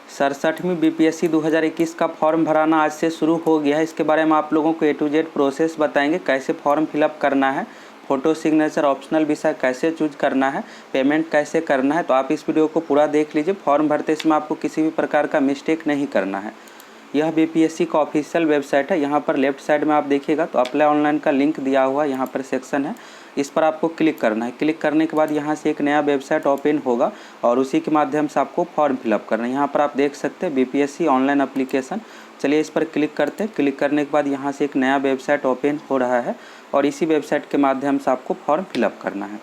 67वीं BPSC 2021 का form भराना आज से शुरू हो गया है। इसके बारे में आप लोगों को ए टू जेड प्रोसेस बताएंगे, कैसे फॉर्म फिलअप करना है, फ़ोटो सिग्नेचर ऑप्शनल विषय कैसे चूज करना है, पेमेंट कैसे करना है। तो आप इस वीडियो को पूरा देख लीजिए। फॉर्म भरते समय आपको किसी भी प्रकार का मिस्टेक नहीं करना है। यह बीपीएससी का ऑफिशियल वेबसाइट है। यहाँ पर लेफ्ट साइड में आप देखिएगा तो अप्लाई ऑनलाइन का लिंक दिया हुआ है, यहाँ पर सेक्शन है, इस पर आपको क्लिक करना है। क्लिक करने के बाद यहाँ से एक नया वेबसाइट ओपन होगा और उसी के माध्यम से आपको फॉर्म फिलअप करना है। यहाँ पर आप देख सकते हैं बीपीएससी ऑनलाइन एप्लीकेशन। चलिए इस पर क्लिक करते हैं। क्लिक करने के बाद यहाँ से एक नया वेबसाइट ओपन हो रहा है और इसी वेबसाइट के माध्यम से आपको फॉर्म फिलअप करना है।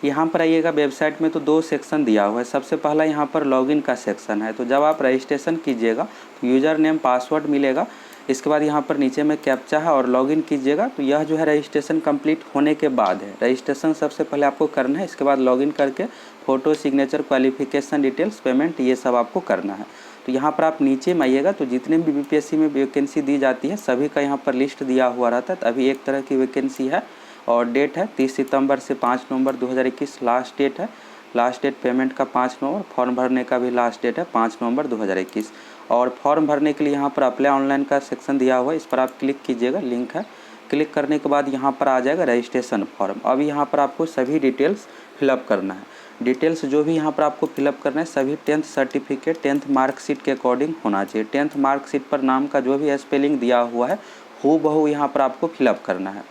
यहाँ पर आइएगा, वेबसाइट में तो दो सेक्शन दिया हुआ है। सबसे पहला यहाँ पर लॉगिन का सेक्शन है। तो जब आप रजिस्ट्रेशन कीजिएगा तो यूज़र नेम पासवर्ड मिलेगा। इसके बाद यहाँ पर नीचे में कैप्चा है और लॉगिन कीजिएगा। तो यह जो है रजिस्ट्रेशन कंप्लीट होने के बाद है। रजिस्ट्रेशन सबसे पहले आपको करना है, इसके बाद लॉगिन करके photo signature qualification details payment ये सब आपको करना है। तो यहाँ पर आप नीचे में आइएगा तो जितने भी बीपीएससी में वैकेंसी दी जाती है सभी का यहाँ पर लिस्ट दिया हुआ रहता है। तो अभी एक तरह की वैकेंसी है और डेट है 30 सितंबर से 5 नवंबर 2021 लास्ट डेट है। लास्ट डेट पेमेंट का 5 नवंबर, फॉर्म भरने का भी लास्ट डेट है 5 नवंबर 2021। और फॉर्म भरने के लिए यहाँ पर अप्लाई ऑनलाइन का सेक्शन दिया हुआ है, इस पर आप क्लिक कीजिएगा, लिंक है। क्लिक करने के बाद यहाँ पर आ जाएगा रजिस्ट्रेशन फॉर्म। अब यहाँ पर आपको सभी डिटेल्स फिलअप करना है। डिटेल्स जो भी यहाँ पर आपको फिलअप करना है सभी 10th सर्टिफिकेट 10th मार्कशीट के अकॉर्डिंग होना चाहिए। 10th मार्कशीट पर नाम का जो भी स्पेलिंग दिया हुआ है हूबहू यहाँ पर आपको फिलअप करना है।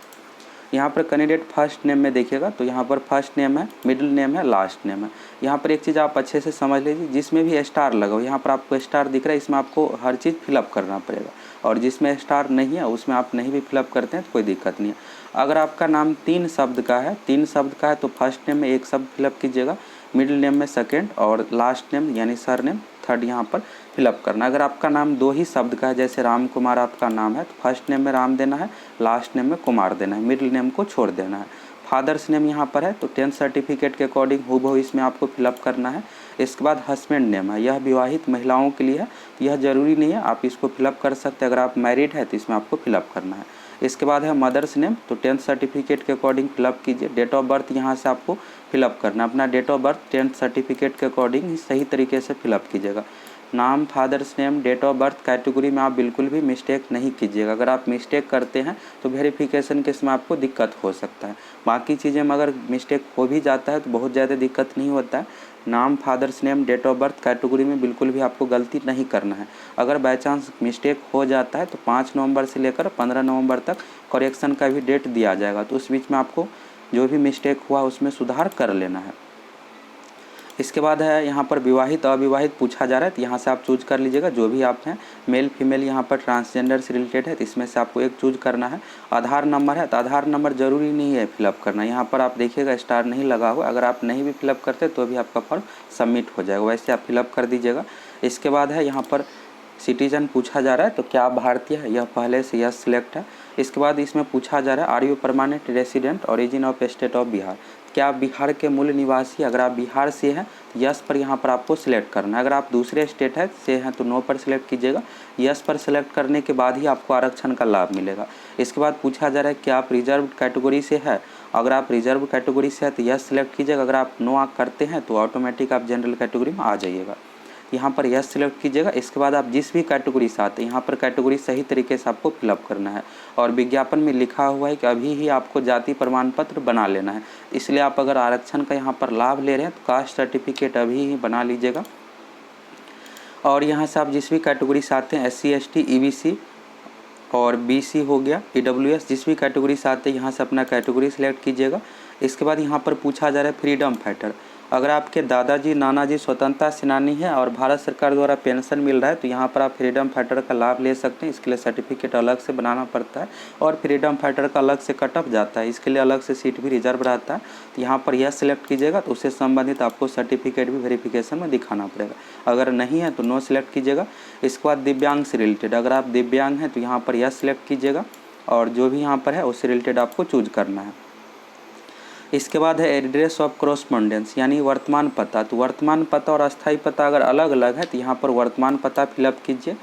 यहाँ पर कैंडिडेट फर्स्ट नेम में देखिएगा तो यहाँ पर फर्स्ट नेम है, मिडिल नेम है, लास्ट नेम है। यहाँ पर एक चीज़ आप अच्छे से समझ लीजिए, जिसमें भी स्टार लगा हो, यहाँ पर आपको स्टार दिख रहा है, इसमें आपको हर चीज़ फिलअप करना पड़ेगा। और जिसमें स्टार नहीं है उसमें आप नहीं भी फिलअप करते हैं तो कोई दिक्कत नहीं है। अगर आपका नाम 3 शब्द का है तो फर्स्ट नेम में एक शब्द फिलअप कीजिएगा, मिडिल नेम में सेकेंड और लास्ट नेम यानी सर नेम थर्ड यहाँ पर फिलअप करना। अगर आपका नाम 2 ही शब्द का है, जैसे राम कुमार आपका नाम है, तो फर्स्ट नेम में राम देना है, लास्ट नेम में कुमार देना है, मिडिल नेम को छोड़ देना है। फादर्स नेम यहाँ पर है तो 10th सर्टिफिकेट के अकॉर्डिंग हूबहू इसमें आपको फिलअप करना है। इसके बाद हस्बैंड नेम है, यह विवाहित महिलाओं के लिए है, यह ज़रूरी नहीं है, आप इसको फिलअप कर सकते हैं। अगर आप मैरिड है तो इसमें आपको फिलअप करना है। इसके बाद है मदर्स नेम, तो 10th सर्टिफिकेट के अकॉर्डिंग फिलअप कीजिए। डेट ऑफ बर्थ यहाँ से आपको फिलअप करना है। अपना date of birth 10th certificate के अकॉर्डिंग सही तरीके से फिलअप कीजिएगा। नाम, father's name, date of birth, category में आप बिल्कुल भी मिस्टेक नहीं कीजिएगा। अगर आप मिस्टेक करते हैं तो वेरिफिकेशन के समय आपको दिक्कत हो सकता है। बाकी चीज़ें में अगर मिस्टेक हो भी जाता है तो बहुत ज़्यादा दिक्कत नहीं होता है। नाम, father's name, date of birth, category में बिल्कुल भी आपको गलती नहीं करना है। अगर बाई चांस मिस्टेक हो जाता है तो 5 नवंबर से लेकर 15 नवंबर तक करेक्शन का भी डेट दिया जाएगा। तो उस बीच में आपको जो भी मिस्टेक हुआ उसमें सुधार कर लेना है। इसके बाद है यहाँ पर विवाहित अविवाहित पूछा जा रहा है, तो यहाँ से आप चूज कर लीजिएगा जो भी आप हैं। मेल फीमेल यहाँ पर ट्रांसजेंडर से रिलेटेड है तो इसमें से आपको एक चूज करना है। आधार नंबर है तो आधार नंबर ज़रूरी नहीं है फिलअप करना। यहाँ पर आप देखिएगा स्टार नहीं लगा हुआ, अगर आप नहीं भी फिलअप करते तो भी आपका फॉर्म सबमिट हो जाएगा, वैसे आप फिलअप कर दीजिएगा। इसके बाद है यहाँ पर सिटीजन पूछा जा रहा है तो क्या आप भारतीय है, यह पहले से यस सिलेक्ट है। इसके बाद इसमें पूछा जा रहा है are you permanent resident origin of state of Bihar, क्या आप बिहार के मूल निवासी। अगर आप बिहार से हैं तो यस पर यहाँ पर आपको सिलेक्ट करना है। अगर आप दूसरे स्टेट से हैं तो नो पर सिलेक्ट कीजिएगा। यस पर सिलेक्ट करने के बाद ही आपको आरक्षण का लाभ मिलेगा। इसके बाद पूछा जा रहा है कि आप रिजर्व कैटेगरी से है। अगर आप रिजर्व कैटेगरी से है तो यस सिलेक्ट कीजिएगा। अगर आप नो करते हैं तो ऑटोमेटिक आप जनरल कैटेगरी में आ जाइएगा, यहाँ पर यस सिलेक्ट कीजिएगा। इसके बाद आप जिस भी कैटेगरी से आते हैं यहाँ पर कैटेगरी सही तरीके से आपको फिलअप करना है। और विज्ञापन में लिखा हुआ है कि अभी ही आपको जाति प्रमाण पत्र बना लेना है, इसलिए आप अगर आरक्षण का यहाँ पर लाभ ले रहे हैं तो कास्ट सर्टिफिकेट अभी ही बना लीजिएगा। और यहाँ से आप जिस भी कैटेगरी से आते हैं SC ST EBC और BC हो गया EWS, जिस भी कैटेगरी से आते हैं यहाँ से अपना कैटेगरी सिलेक्ट कीजिएगा। इसके बाद यहाँ पर पूछा जा रहा है फ्रीडम फाइटर। अगर आपके दादाजी नानाजी स्वतंत्रता सेनानी है और भारत सरकार द्वारा पेंशन मिल रहा है तो यहाँ पर आप फ्रीडम फाइटर का लाभ ले सकते हैं। इसके लिए सर्टिफिकेट अलग से बनाना पड़ता है और फ्रीडम फाइटर का अलग से कट ऑफ जाता है, इसके लिए अलग से सीट भी रिजर्व रहता है। तो यहाँ पर यह सिलेक्ट कीजिएगा तो उससे संबंधित आपको सर्टिफिकेट भी वेरिफिकेशन में दिखाना पड़ेगा। अगर नहीं है तो नो सिलेक्ट कीजिएगा। इसके बाद दिव्यांग से रिलेटेड, अगर आप दिव्यांग हैं तो यहाँ पर यह सिलेक्ट कीजिएगा और जो भी यहाँ पर है उससे रिलेटेड आपको चूज करना है। इसके बाद है एड्रेस ऑफ कॉरस्पॉन्डेंस यानी वर्तमान पता। तो वर्तमान पता और अस्थायी पता अगर अलग अलग है तो यहाँ पर वर्तमान पता फिलअप कीजिए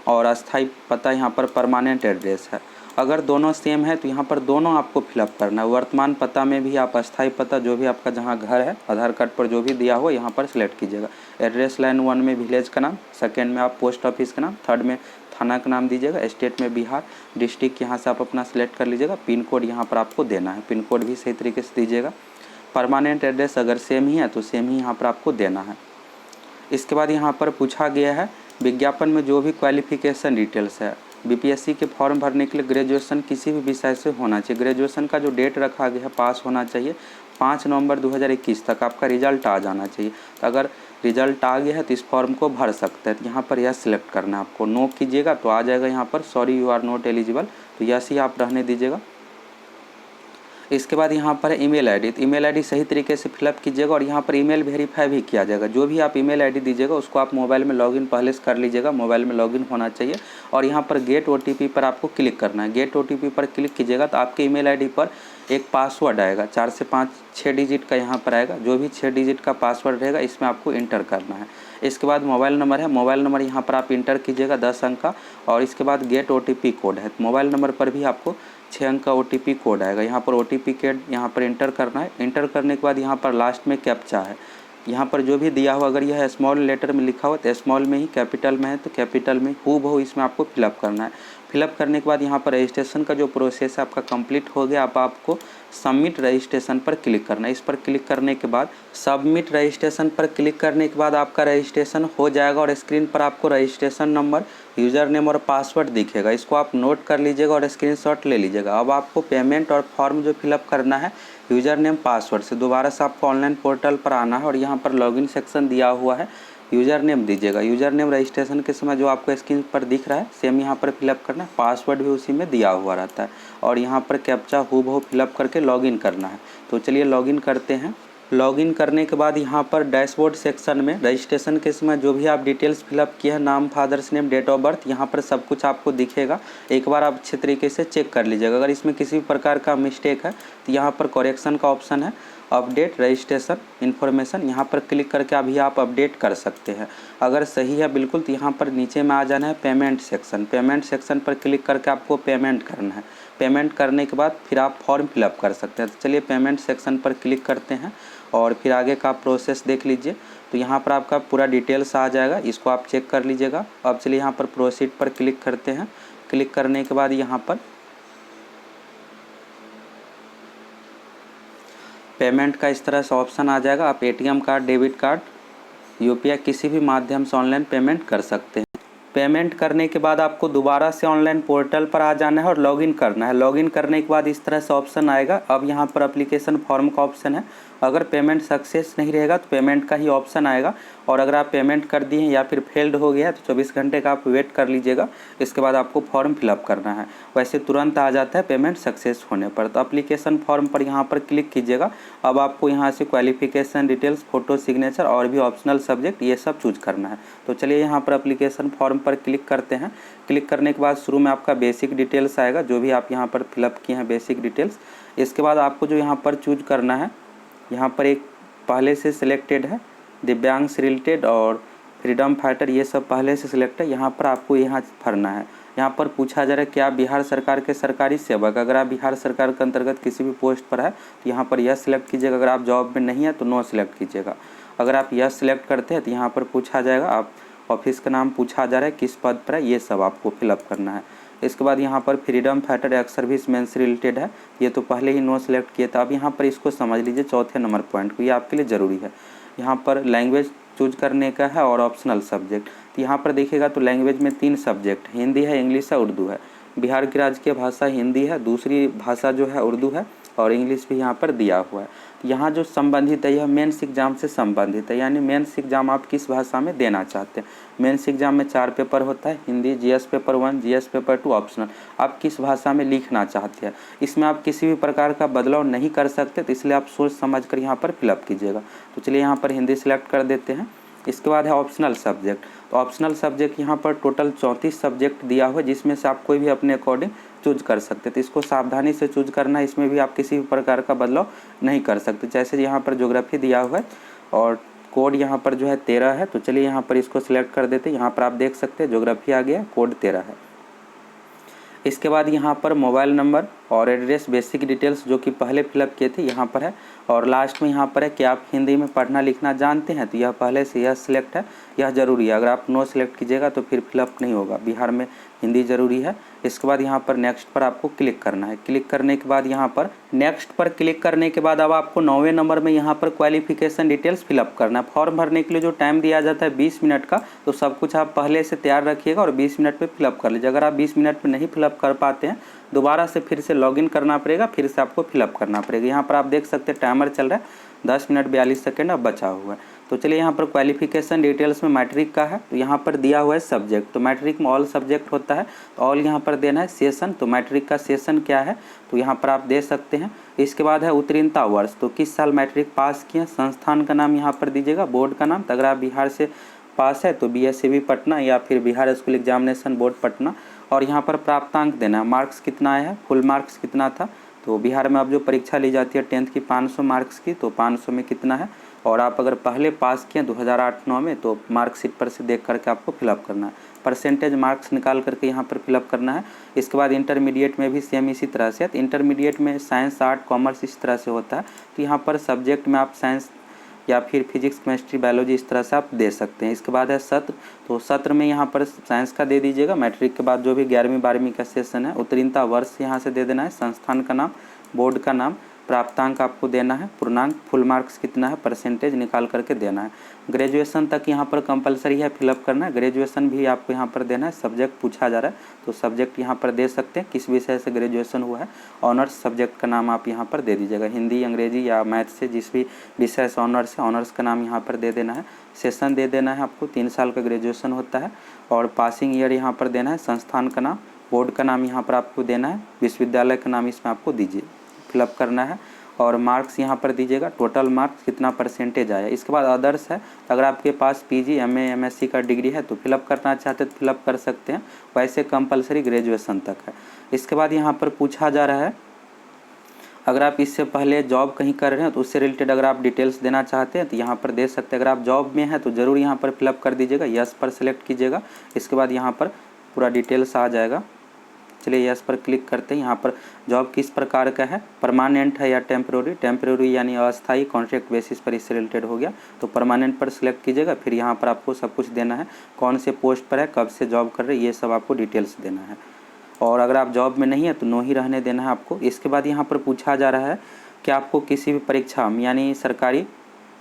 और अस्थायी पता यहाँ पर परमानेंट एड्रेस है। अगर दोनों सेम है तो यहाँ पर दोनों आपको फिलअप करना है। वर्तमान पता में भी आप अस्थायी पता जो भी आपका जहाँ घर है आधार कार्ड पर जो भी दिया हो यहाँ पर सिलेक्ट कीजिएगा। एड्रेस लाइन 1 में विलेज का नाम, सेकेंड में आप पोस्ट ऑफिस का नाम, थर्ड में थाना का नाम दीजिएगा, स्टेट में बिहार, डिस्ट्रिक्ट यहाँ से आप अपना सिलेक्ट कर लीजिएगा, पिन कोड यहाँ पर आपको देना है, पिन कोड भी सही तरीके से दीजिएगा। परमानेंट एड्रेस अगर सेम ही है तो सेम ही यहाँ पर आपको देना है। इसके बाद यहाँ पर पूछा गया है विज्ञापन में जो भी क्वालिफिकेशन डिटेल्स है, बीपीएससी के फॉर्म भरने के लिए ग्रेजुएशन किसी भी विषय से होना चाहिए। ग्रेजुएशन का जो डेट रखा गया है पास होना चाहिए, 5 नवंबर 2021 तक आपका रिजल्ट आ जाना चाहिए। तो अगर रिजल्ट आ गया है तो इस फॉर्म को भर सकते हैं। तो यहाँ पर यह सिलेक्ट करना है आपको, नो कीजिएगा तो आ जाएगा यहाँ पर sorry you are not eligible, तो यस ही आप रहने दीजिएगा। इसके बाद यहाँ पर ईमेल आईडी, तो ईमेल आईडी सही तरीके से फिलअप कीजिएगा और यहाँ पर ईमेल वेरीफाई भी किया जाएगा। जो भी आप ईमेल आईडी दीजिएगा उसको आप मोबाइल में लॉगिन पहले से कर लीजिएगा, मोबाइल में लॉगिन होना चाहिए। और यहाँ पर गेट ओटीपी पर आपको क्लिक करना है। गेट ओटीपी पर क्लिक कीजिएगा तो आपके ईमेल आईडी पर एक पासवर्ड आएगा, 4 से 5 6 डिजिट का यहाँ पर आएगा। जो भी 6 डिजिट का पासवर्ड रहेगा इसमें आपको इंटर करना है। इसके बाद मोबाइल नंबर है, मोबाइल नंबर यहाँ पर आप इंटर कीजिएगा 10 अंक का। और इसके बाद गेट ओटीपी कोड है, मोबाइल नंबर पर भी आपको 6 अंक का ओटीपी कोड आएगा। यहाँ पर ओटीपी कोड यहाँ पर इंटर करना है। इंटर करने के बाद यहाँ पर लास्ट में कैप्चा है, यहाँ पर जो भी दिया हो अगर यह स्मॉल लेटर में लिखा हो तो स्मॉल में ही, कैपिटल में है तो कैपिटल में हूबहू इसमें आपको फिलअप करना है। फिलअप करने के बाद यहाँ पर रजिस्ट्रेशन का जो प्रोसेस है आपका कंप्लीट हो गया। अब आपको सबमिट रजिस्ट्रेशन पर क्लिक करना है। इस पर क्लिक करने के बाद सबमिट रजिस्ट्रेशन पर क्लिक करने के बाद आपका रजिस्ट्रेशन हो जाएगा और स्क्रीन पर आपको रजिस्ट्रेशन नंबर, यूज़र नेम और पासवर्ड दिखेगा। इसको आप नोट कर लीजिएगा और स्क्रीनशॉट ले लीजिएगा। अब आपको पेमेंट और फॉर्म जो फिलअप करना है यूज़र नेम पासवर्ड से दोबारा से आपको ऑनलाइन पोर्टल पर आना है और यहाँ पर लॉगिन सेक्शन दिया हुआ है, यूज़र नेम दीजिएगा। यूज़र नेम रजिस्ट्रेशन के समय जो आपको स्क्रीन पर दिख रहा है सेम यहाँ पर फिलअप करना है, पासवर्ड भी उसी में दिया हुआ रहता है। और यहाँ पर कैप्चा हूबहू फिलअप करके लॉगिन करना है। तो चलिए लॉगिन करते हैं। लॉगिन करने के बाद यहाँ पर डैशबोर्ड सेक्शन में रजिस्ट्रेशन के समय जो भी आप डिटेल्स फिलअप किए हैं, नाम, father's name, date of birth, यहाँ पर सब कुछ आपको दिखेगा। एक बार आप अच्छे तरीके से चेक कर लीजिएगा। अगर इसमें किसी भी प्रकार का मिस्टेक है तो यहाँ पर करेक्शन का ऑप्शन है, अपडेट रजिस्ट्रेशन इन्फॉर्मेशन, यहाँ पर क्लिक करके अभी आप अपडेट कर सकते हैं। अगर सही है बिल्कुल तो यहाँ पर नीचे में आ जाना है पेमेंट सेक्शन। पेमेंट सेक्शन पर क्लिक करके आपको पेमेंट करना है। पेमेंट करने के बाद फिर आप फॉर्म फिलअप कर सकते हैं। तो चलिए पेमेंट सेक्शन पर क्लिक करते हैं और फिर आगे का प्रोसेस देख लीजिए। तो यहाँ पर आपका पूरा डिटेल्स आ जाएगा, इसको आप चेक कर लीजिएगा। अब चलिए यहाँ पर प्रोसीड पर क्लिक करते हैं। क्लिक करने के बाद यहाँ पर पेमेंट का इस तरह से ऑप्शन आ जाएगा। आप ATM card, debit card, UPI किसी भी माध्यम से ऑनलाइन पेमेंट कर सकते हैं। पेमेंट करने के बाद आपको दोबारा से ऑनलाइन पोर्टल पर आ जाना है और लॉगिन करना है। लॉगिन करने के बाद इस तरह से ऑप्शन आएगा। अब यहाँ पर एप्लीकेशन फॉर्म का ऑप्शन है। अगर पेमेंट सक्सेस नहीं रहेगा तो पेमेंट का ही ऑप्शन आएगा। और अगर आप पेमेंट कर दिए हैं या फिर फेल्ड हो गया है तो 24 घंटे का आप वेट कर लीजिएगा। इसके बाद आपको फॉर्म फिलअप करना है। वैसे तुरंत आ जाता है पेमेंट सक्सेस होने पर। तो एप्लीकेशन फॉर्म पर यहाँ पर क्लिक कीजिएगा। अब आपको यहाँ से क्वालिफिकेशन डिटेल्स, फ़ोटो, सिग्नेचर और भी ऑप्शनल सब्जेक्ट ये सब चूज करना है। तो चलिए यहाँ पर एप्लीकेशन फॉर्म पर क्लिक करते हैं। क्लिक करने के बाद शुरू में आपका बेसिक डिटेल्स आएगा, जो भी आप यहाँ पर फिलअप किए हैं बेसिक डिटेल्स। इसके बाद आपको जो यहाँ पर चूज करना है, यहाँ पर एक पहले से सिलेक्टेड है, दिव्यांग से रिलेटेड और फ्रीडम फाइटर, ये सब पहले से सिलेक्ट है। यहाँ पर आपको यहाँ भरना है। यहाँ पर पूछा जा रहा है कि आप बिहार सरकार के सरकारी सेवक, अगर आप बिहार सरकार के अंतर्गत किसी भी पोस्ट पर है तो यहाँ पर यस सिलेक्ट कीजिएगा। अगर आप जॉब में नहीं है तो नो सिलेक्ट कीजिएगा। अगर आप यस सिलेक्ट करते हैं तो यहाँ पर पूछा जाएगा, आप ऑफिस का नाम पूछा जा रहा है, किस पद पर है, ये सब आपको फिलअप करना है। इसके बाद यहाँ पर freedom fighter ex service man से रिलेटेड है, ये तो पहले ही नो सिलेक्ट किया था। अब यहाँ पर इसको समझ लीजिए, चौथे नंबर पॉइंट को, ये आपके लिए ज़रूरी है। यहाँ पर लैंग्वेज चूज करने का है और ऑप्शनल सब्जेक्ट। तो यहाँ पर देखिएगा तो लैंग्वेज में 3 सब्जेक्ट, हिंदी है, इंग्लिश है, उर्दू है। बिहार की राजकीय भाषा हिंदी है, दूसरी भाषा जो है उर्दू है और इंग्लिश भी यहाँ पर दिया हुआ है। यहाँ जो संबंधित है यह मेंस एग्जाम से संबंधित है, यानी मेंस एग्जाम आप किस भाषा में देना चाहते हैं। मेंस एग्जाम में 4 पेपर होता है, Hindi, GS paper 1, GS paper 2 optional. आप किस भाषा में लिखना चाहते हैं, इसमें आप किसी भी प्रकार का बदलाव नहीं कर सकते, तो इसलिए आप सोच समझ कर यहाँ पर फिलअप कीजिएगा। तो चलिए यहाँ पर हिंदी सिलेक्ट कर देते हैं। इसके बाद है ऑप्शनल सब्जेक्ट। तो ऑप्शनल सब्जेक्ट यहाँ पर टोटल 34 सब्जेक्ट दिया हुआ है, जिसमें से आप कोई भी अपने अकॉर्डिंग चूज कर सकते। तो इसको सावधानी से चूज करना है, इसमें भी आप किसी भी प्रकार का बदलाव नहीं कर सकते। जैसे यहाँ पर ज्योग्राफी दिया हुआ है और कोड यहाँ पर जो है 13 है। तो चलिए यहाँ पर इसको सिलेक्ट कर देते हैं। यहाँ पर आप देख सकते हैं ज्योग्राफी आ गया, कोड 13 है। इसके बाद यहाँ पर मोबाइल नंबर और एड्रेस, बेसिक डिटेल्स जो कि पहले फिलअप किए थे यहाँ पर है। और लास्ट में यहाँ पर है कि आप हिंदी में पढ़ना लिखना जानते हैं, तो यह पहले से यह सिलेक्ट है, यह ज़रूरी है। अगर आप नो सिलेक्ट कीजिएगा तो फिर फिलअप नहीं होगा। बिहार में हिंदी ज़रूरी है। इसके बाद यहाँ पर नेक्स्ट पर आपको क्लिक करना है। क्लिक करने के बाद यहाँ पर नेक्स्ट पर क्लिक करने के बाद अब आपको 9वें नंबर में यहाँ पर क्वालिफिकेशन डिटेल्स फिलअप करना है। फॉर्म भरने के लिए जो टाइम दिया जाता है 20 मिनट का, तो सब कुछ आप पहले से तैयार रखिएगा और 20 मिनट में फिलअप कर लीजिए। अगर आप 20 मिनट में नहीं फिलअप कर पाते हैं, दोबारा से फिर से लॉगिन करना पड़ेगा, फिर से आपको फिलअप करना पड़ेगा। यहाँ पर आप देख सकते हैं टाइमर चल रहा है, 10 मिनट 42 सेकेंड अब बचा हुआ है। तो चलिए यहाँ पर क्वालिफिकेशन डिटेल्स में मैट्रिक का है, तो यहाँ पर दिया हुआ है सब्जेक्ट, तो मैट्रिक में ऑल सब्जेक्ट होता है, तो ऑल यहाँ पर देना है। सेशन, तो मैट्रिक का सेशन क्या है तो यहाँ पर आप दे सकते हैं। इसके बाद है उत्तीर्णता वर्ष, तो किस साल मैट्रिक पास किए, संस्थान का नाम यहाँ पर दीजिएगा, बोर्ड का नाम, तो अगर आप बिहार से पास है तो BSCB पटना या फिर Bihar school examination board Patna. और यहाँ पर प्राप्तांक देना है, मार्क्स कितना आया है, फुल मार्क्स कितना था। तो बिहार में अब जो परीक्षा ली जाती है 10th की 500 मार्क्स की, तो 500 में कितना है। और आप अगर पहले पास किए 2008-9 में, तो मार्कशीट पर से देख करके आपको फिलअप करना है। परसेंटेज मार्क्स निकाल करके यहाँ पर फिलअप करना है। इसके बाद इंटरमीडिएट में भी सेम इसी तरह से, तो इंटरमीडिएट में साइंस, आर्ट, कॉमर्स इस तरह से होता है, तो यहाँ पर सब्जेक्ट में आप साइंस या फिर फिजिक्स, केमिस्ट्री, बायोलॉजी इस तरह से आप दे सकते हैं। इसके बाद है सत्र, तो सत्र में यहाँ पर साइंस का दे दीजिएगा। मैट्रिक के बाद जो भी 11वीं 12वीं का सेशन है, उत्तीर्णता वर्ष यहाँ से दे देना है, संस्थान का नाम, बोर्ड का नाम, प्राप्तांक आपको देना है, पूर्णांक, फुल मार्क्स कितना है, परसेंटेज निकाल करके देना है। ग्रेजुएशन तक यहाँ पर कंपलसरी है फिलअप करना है, ग्रेजुएशन भी आपको यहाँ पर देना है। सब्जेक्ट पूछा जा रहा है तो सब्जेक्ट यहाँ पर दे सकते हैं, किस विषय से ग्रेजुएशन हुआ है। ऑनर्स सब्जेक्ट का नाम आप यहाँ पर दे दीजिएगा, हिंदी, अंग्रेजी या मैथ से जिस भी विषय से ऑनर्स है, ऑनर्स का नाम यहाँ पर दे देना है। सेशन दे देना है आपको, 3 साल का ग्रेजुएशन होता है। और पासिंग ईयर यहाँ पर देना है, संस्थान का नाम, बोर्ड का नाम यहाँ पर आपको देना है, विश्वविद्यालय का नाम इसमें आपको दीजिए, फिलअप करना है। और मार्क्स यहाँ पर दीजिएगा, टोटल मार्क्स कितना परसेंटेज आया। इसके बाद अदर्स है, अगर आपके पास PG, MA, MSc का डिग्री है तो फिलअप करना चाहते तो फिलअप कर सकते हैं, वैसे कंपलसरी ग्रेजुएशन तक है। इसके बाद यहाँ पर पूछा जा रहा है, अगर आप इससे पहले जॉब कहीं कर रहे हैं तो उससे रिलेटेड अगर आप डिटेल्स देना चाहते हैं तो यहाँ पर दे सकते हैं। अगर आप जॉब में हैं तो ज़रूर यहाँ पर फिलअप कर दीजिएगा, यस पर सिलेक्ट कीजिएगा। इसके बाद यहाँ पर पूरा डिटेल्स आ जाएगा। चलिए यस पर क्लिक करते हैं। यहाँ पर जॉब किस प्रकार का है, परमानेंट है या टेम्प्रोरी, टेम्प्रोरी यानी अस्थायी, कॉन्ट्रैक्ट बेसिस पर इससे रिलेटेड हो गया, तो परमानेंट पर सिलेक्ट कीजिएगा। फिर यहाँ पर आपको सब कुछ देना है, कौन से पोस्ट पर है, कब से जॉब कर रहे हैं, ये सब आपको डिटेल्स देना है। और अगर आप जॉब में नहीं है तो नो ही रहने देना है आपको। इसके बाद यहाँ पर पूछा जा रहा है कि आपको किसी भी परीक्षा में यानी सरकारी,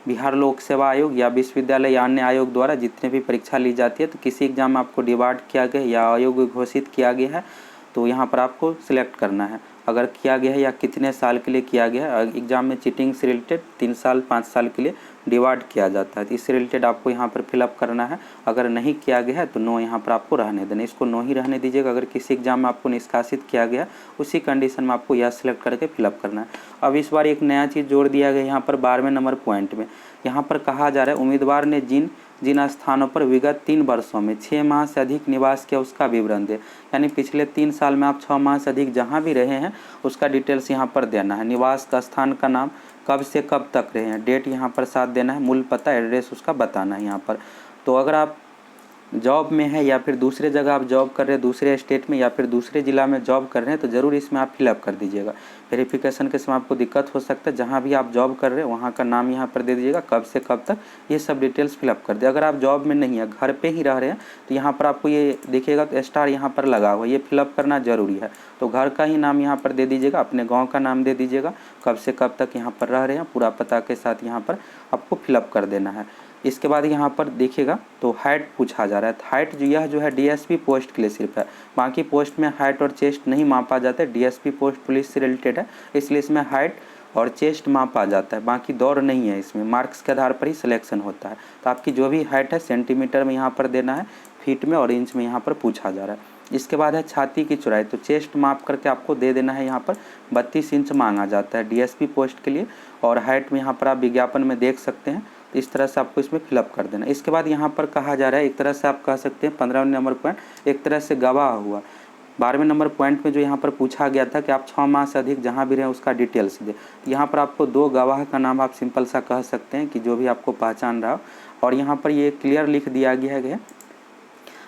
बिहार लोक सेवा आयोग या विश्वविद्यालय या अन्य आयोग द्वारा जितने भी परीक्षा ली जाती है, तो किसी एग्जाम आपको डिवार्ड किया गया या आयोग घोषित किया गया है, तो यहाँ पर आपको सिलेक्ट करना है। अगर किया गया है या कितने साल के लिए किया गया है। एग्जाम में चीटिंग से रिलेटेड 3 साल 5 साल के लिए डिवाइड किया जाता है, तो इससे रिलेटेड आपको यहाँ पर फिलअप करना है। अगर नहीं किया गया है तो नो यहाँ पर आपको रहने देना, इसको नो ही रहने दीजिएगा। अगर किसी एग्जाम में आपको निष्कासित किया गया उसी कंडीशन में आपको यह सिलेक्ट करके फिलअप करना है। अब इस बार एक नया चीज़ जोड़ दिया गया यहाँ पर 12वें नंबर पॉइंट में। यहाँ पर कहा जा रहा है उम्मीदवार ने जिन स्थानों पर विगत 3 वर्षों में 6 माह से अधिक निवास किया उसका विवरण दे। यानी पिछले 3 साल में आप 6 माह से अधिक जहाँ भी रहे हैं उसका डिटेल्स यहाँ पर देना है। निवास का स्थान का नाम, कब से कब तक रहे हैं, डेट यहाँ पर साथ देना है, मूल पता, एड्रेस उसका बताना है यहाँ पर। तो अगर आप जॉब में है या फिर दूसरे जगह आप जॉब कर रहे हैं, दूसरे स्टेट में या फिर दूसरे ज़िला में जॉब कर रहे हैं, तो ज़रूर इसमें आप फिलअप कर दीजिएगा। वेरिफिकेशन के समय आपको दिक्कत हो सकता है, जहाँ भी आप जॉब कर रहे हैं वहाँ का नाम यहाँ पर दे दीजिएगा, कब से कब तक, ये सब डिटेल्स फिलअप कर दे। अगर आप जॉब में नहीं है, घर पे ही रह रहे हैं, तो यहाँ पर आपको ये देखिएगा तो स्टार यहाँ पर लगा हुआ है, ये फिलअप करना ज़रूरी है। तो घर का ही नाम यहाँ पर दे दीजिएगा, अपने गाँव का नाम दे दीजिएगा, कब से कब तक यहाँ पर रह रहे हैं, पूरा पता के साथ यहाँ पर आपको फिलअप कर देना है। इसके बाद यहाँ पर देखिएगा तो हाइट पूछा जा रहा है। हाइट यह जो है DSP पोस्ट के लिए सिर्फ है, बाकी पोस्ट में हाइट और चेस्ट नहीं मापा जाता है। DSP पोस्ट पुलिस से रिलेटेड है, इसलिए इसमें हाइट और चेस्ट मापा जाता है, बाकी दौड़ नहीं है। इसमें मार्क्स के आधार पर ही सिलेक्शन होता है। तो आपकी जो भी हाइट है सेंटीमीटर में यहाँ पर देना है, फीट में और इंच में यहाँ पर पूछा जा रहा है। इसके बाद है छाती की चौड़ाई, तो चेस्ट माप करके आपको दे देना है। यहाँ पर 32 इंच मांगा जाता है DSP पोस्ट के लिए। और हाइट में यहाँ पर आप विज्ञापन में देख सकते हैं, इस तरह से आपको इसमें फिलअप कर देना। इसके बाद यहाँ पर कहा जा रहा है, एक तरह से आप कह सकते हैं 15वें नंबर पॉइंट एक तरह से गवाह हुआ। 12वें नंबर पॉइंट में जो यहाँ पर पूछा गया था कि आप 6 माह से अधिक जहाँ भी रहें उसका डिटेल्स दें, यहाँ पर आपको 2 गवाह का नाम आप सिंपल सा कह सकते हैं कि जो भी आपको पहचान रहा हो। और यहाँ पर ये क्लियर लिख दिया गया है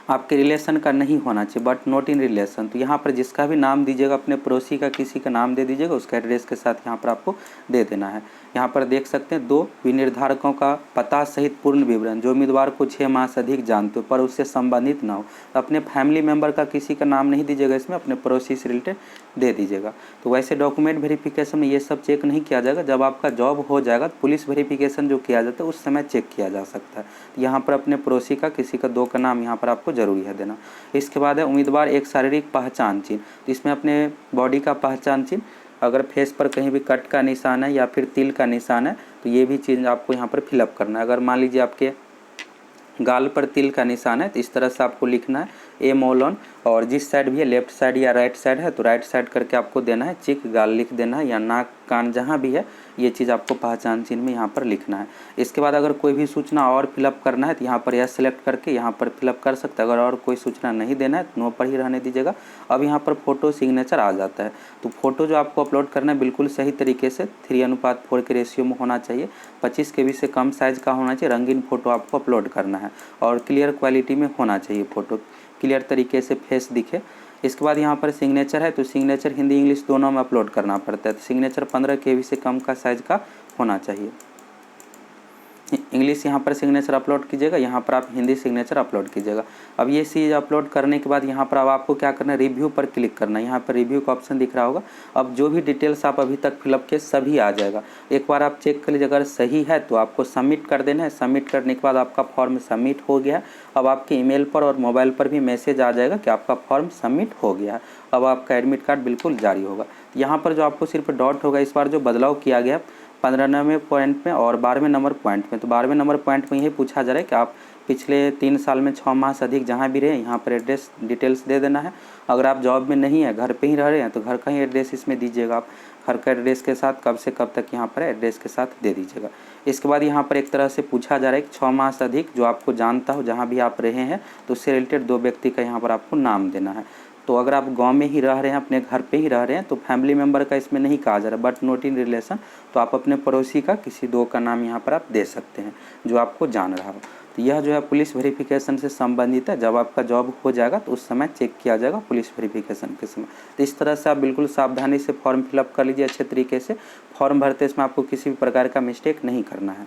आपके रिलेशन का नहीं होना चाहिए, बट नॉट इन रिलेशन। तो यहाँ पर जिसका भी नाम दीजिएगा अपने पड़ोसी का किसी का नाम दे दीजिएगा, उसका एड्रेस के साथ यहाँ पर आपको दे देना है। यहाँ पर देख सकते हैं 2 विनिर्धारकों का पता सहित पूर्ण विवरण, जो उम्मीदवार को 6 माह से अधिक जानते हो पर उससे संबंधित ना हो। तो अपने फैमिली मेम्बर का किसी का नाम नहीं दीजिएगा, इसमें अपने पड़ोसी से रिलेटेड दे दीजिएगा। तो वैसे डॉक्यूमेंट वेरिफिकेशन में ये सब चेक नहीं किया जाएगा। जब आपका जॉब हो जाएगा तो पुलिस वेरिफिकेशन जो किया जाता है उस समय चेक किया जा सकता है। तो यहाँ पर अपने पड़ोसी का किसी का 2 का नाम यहाँ पर आपको जरूरी है देना। इसके बाद है उम्मीदवार एक शारीरिक पहचान चिन्ह। तो इसमें अपने बॉडी का पहचान चिन्ह, अगर फेस पर कहीं भी कट का निशान है या फिर तिल का निशान है तो ये भी चीज़ आपको यहाँ पर फिलअप करना है। अगर मान लीजिए आपके गाल पर तिल का निशान है तो इस तरह से आपको लिखना है ए मोलन, और जिस साइड भी है लेफ्ट साइड या राइट साइड है तो राइट साइड करके आपको देना है। चिक गाल लिख देना है, या नाक कान जहाँ भी है ये चीज़ आपको पहचान चिन्ह में यहाँ पर लिखना है। इसके बाद अगर कोई भी सूचना और फिलअप करना है तो यहाँ पर यह सेलेक्ट करके यहाँ पर फिलअप कर सकते हैं। अगर और कोई सूचना नहीं देना है तो नो पर ही रहने दीजिएगा। अब यहाँ पर फोटो सिग्नेचर आ जाता है। तो फोटो जो आपको अपलोड करना है बिल्कुल सही तरीके से 3:4 के रेशियो में होना चाहिए। 25 KB से कम साइज़ का होना चाहिए। रंगीन फ़ोटो आपको अपलोड करना है और क्लियर क्वालिटी में होना चाहिए। फ़ोटो क्लियर तरीके से फेस दिखे। इसके बाद यहाँ पर सिग्नेचर है तो सिग्नेचर हिंदी इंग्लिश दोनों में अपलोड करना पड़ता है। तो सिग्नेचर 15 KB से कम का साइज़ का होना चाहिए। इंग्लिश यहाँ पर सिग्नेचर अपलोड कीजिएगा, यहाँ पर आप हिंदी सिग्नेचर अपलोड कीजिएगा। अब ये चीज़ अपलोड करने के बाद यहाँ पर अब आपको क्या करना है, रिव्यू पर क्लिक करना है। यहाँ पर रिव्यू का ऑप्शन दिख रहा होगा। अब जो भी डिटेल्स आप अभी तक फिलअप किए सभी आ जाएगा। एक बार आप चेक कर लीजिए, अगर सही है तो आपको सबमिट कर देना है। सबमिट करने के बाद आपका फॉर्म सबमिट हो गया। अब आपके ईमेल पर और मोबाइल पर भी मैसेज आ जाएगा कि आपका फॉर्म सबमिट हो गया है। अब आपका एडमिट कार्ड बिल्कुल जारी होगा। यहाँ पर जो आपको सिर्फ डॉट होगा, इस बार जो बदलाव किया गया 15वें पॉइंट में और 12वें नंबर पॉइंट में। तो 12वें नंबर पॉइंट में यही पूछा जा रहा है कि आप पिछले 3 साल में 6 माह से अधिक जहाँ भी रहे यहाँ पर एड्रेस डिटेल्स दे देना है। अगर आप जॉब में नहीं है, घर पे ही रह रहे हैं तो घर का ही एड्रेस इसमें दीजिएगा। आप घर का एड्रेस के साथ कब से कब तक यहाँ पर एड्रेस के साथ दे दीजिएगा। इसके बाद यहाँ पर एक तरह से पूछा जा रहा है कि 6 माह से अधिक जो आपको जानता हो जहाँ भी आप रहे हैं तो उससे रिलेटेड 2 व्यक्ति का यहाँ पर आपको नाम देना है। तो अगर आप गांव में ही रह रहे हैं, अपने घर पे ही रह रहे हैं तो फैमिली मेम्बर का इसमें नहीं कहा जा रहा, बट नॉट इन रिलेशन। तो आप अपने पड़ोसी का किसी 2 का नाम यहाँ पर आप दे सकते हैं जो आपको जान रहा हो। तो यह जो है पुलिस वेरिफिकेशन से संबंधित है। जब आपका जॉब हो जाएगा तो उस समय चेक किया जाएगा पुलिस वेरिफिकेशन के समय। तो इस तरह से आप बिल्कुल सावधानी से फॉर्म फिलअप कर लीजिए अच्छे तरीके से। फॉर्म भरते समय आपको किसी भी प्रकार का मिस्टेक नहीं करना है।